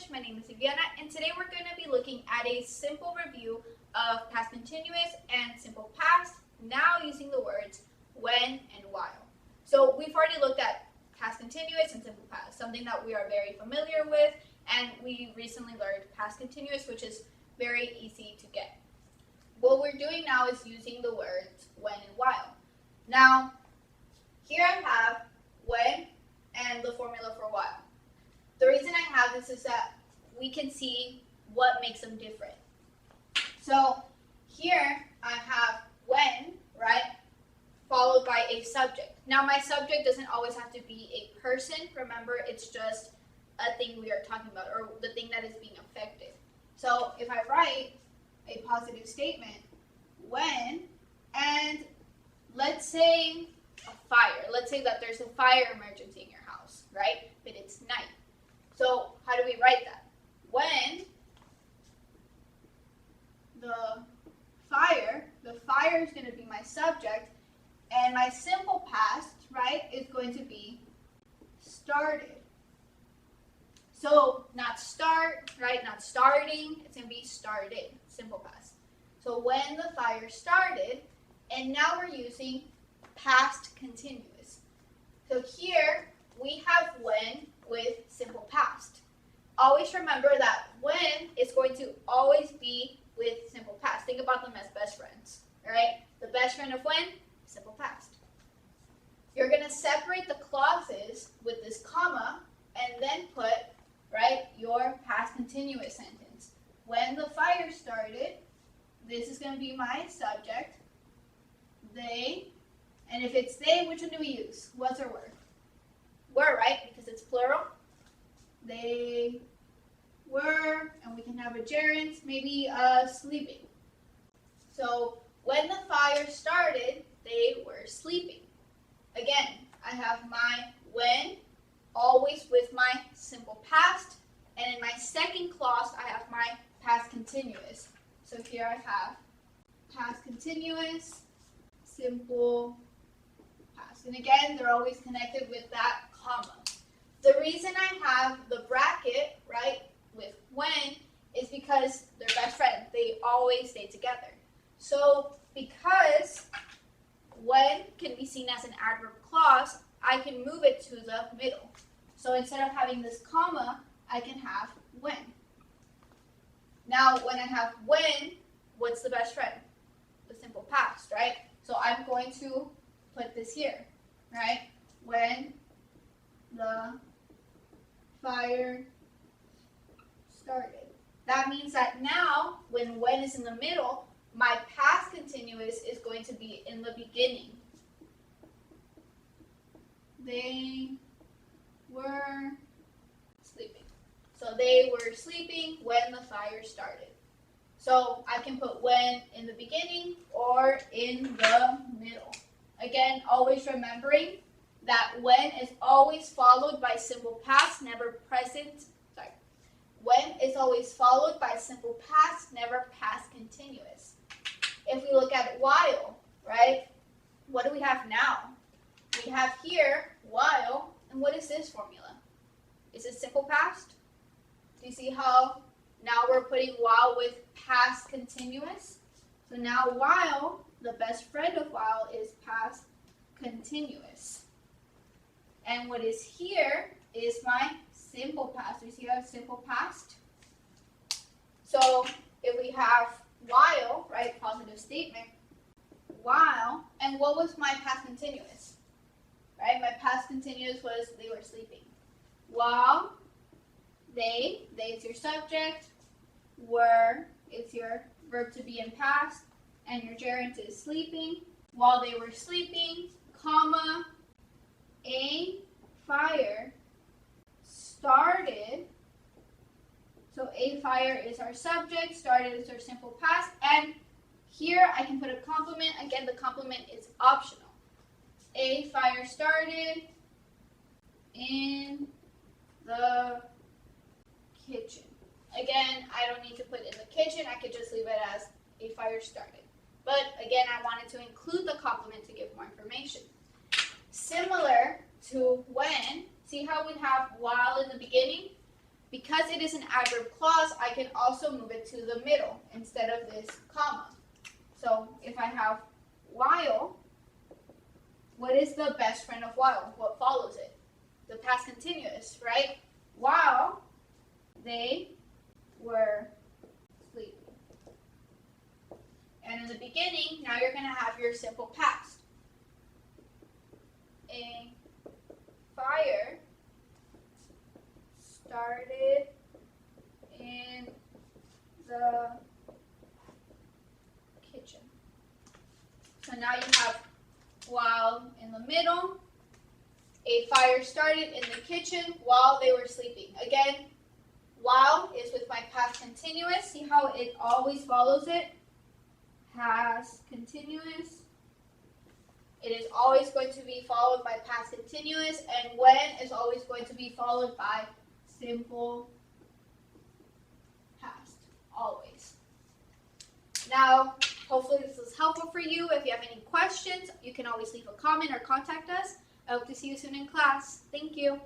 English. My name is Viviana, and today we're going to be looking at a simple review of past continuous and simple past, now using the words when and while. So we've already looked at past continuous and simple past, something that we are very familiar with, and we recently learned past continuous, which is very easy to get. What we're doing now is using the words when and while. Now, here I have when and the formula for while. The reason I have this is that we can see what makes them different. So here I have when, right, followed by a subject. Now my subject doesn't always have to be a person. Remember, it's just a thing we are talking about, or the thing that is being affected. So if I write a positive statement, when, and let's say a fire. Let's say that there's a fire emergency in your house, right? But it's night. So how do we write that? When the fire is going to be my subject, and my simple past, right, is going to be started. So not start, right, not starting, it's going to be started, simple past. So when the fire started, and now we're using past continuous. So here we have when with simple past. Always remember that when is going to always be with simple past. Think about them as best friends, right? The best friend of when? Simple past. You're going to separate the clauses with this comma and then put, right, your past continuous sentence. When the fire started, this is going to be my subject. They, and if it's they, which one do we use? Was or were? Were, right? Because it's plural. They were, and we can have a gerund, maybe sleeping. So when the fire started, they were sleeping. Again, I have my when, always with my simple past, and in my second clause, I have my past continuous. So here I have past continuous, simple past. And again, they're always connected with that comma. The reason I have the bracket, right, with when is because they're best friends. They always stay together. So because when can be seen as an adverb clause, I can move it to the middle. So instead of having this comma, I can have when. Now, when I have when, what's the best friend? The simple past, right? So I'm going to put this here, right? When the fire started. That means that now, when is in the middle, my past continuous is going to be in the beginning. They were sleeping. So they were sleeping when the fire started. So I can put when in the beginning or in the middle. Again, always remembering that when is always followed by simple past, never present. Sorry. When is always followed by simple past, never past continuous. If we look at while, right? What do we have now? We have here while, and what is this formula? Is it simple past? Do you see how now we're putting while with past continuous? So now while, the best friend of while is past continuous. And what is here is my simple past. Do you see how it's simple past? So if we have while, right, positive statement, while, and what was my past continuous? Right, my past continuous was they were sleeping. While they is your subject, were is your verb to be in past, and your gerund is sleeping. While they were sleeping, comma, a fire started. So a fire is our subject, started is our simple past, and here I can put a complement. Again, the complement is optional. A fire started in the kitchen. Again, I don't need to put in the kitchen. I could just leave it as a fire started. But again, I wanted to include the complement to give more information. Similar to when, see how we have while in the beginning? because it is an adverb clause, I can also move it to the middle instead of this comma. So if I have while, what is the best friend of while? What follows it? The past continuous, right? While they were sleeping. And in the beginning, now you're going to have your simple past. A fire started in the kitchen. So now you have while in the middle. A fire started in the kitchen while they were sleeping. Again, while is with my past continuous. See how it always follows it? Past continuous. It is always going to be followed by past continuous, and when is always going to be followed by simple past. Always. Now, hopefully this was helpful for you. If you have any questions, you can always leave a comment or contact us. I hope to see you soon in class. Thank you.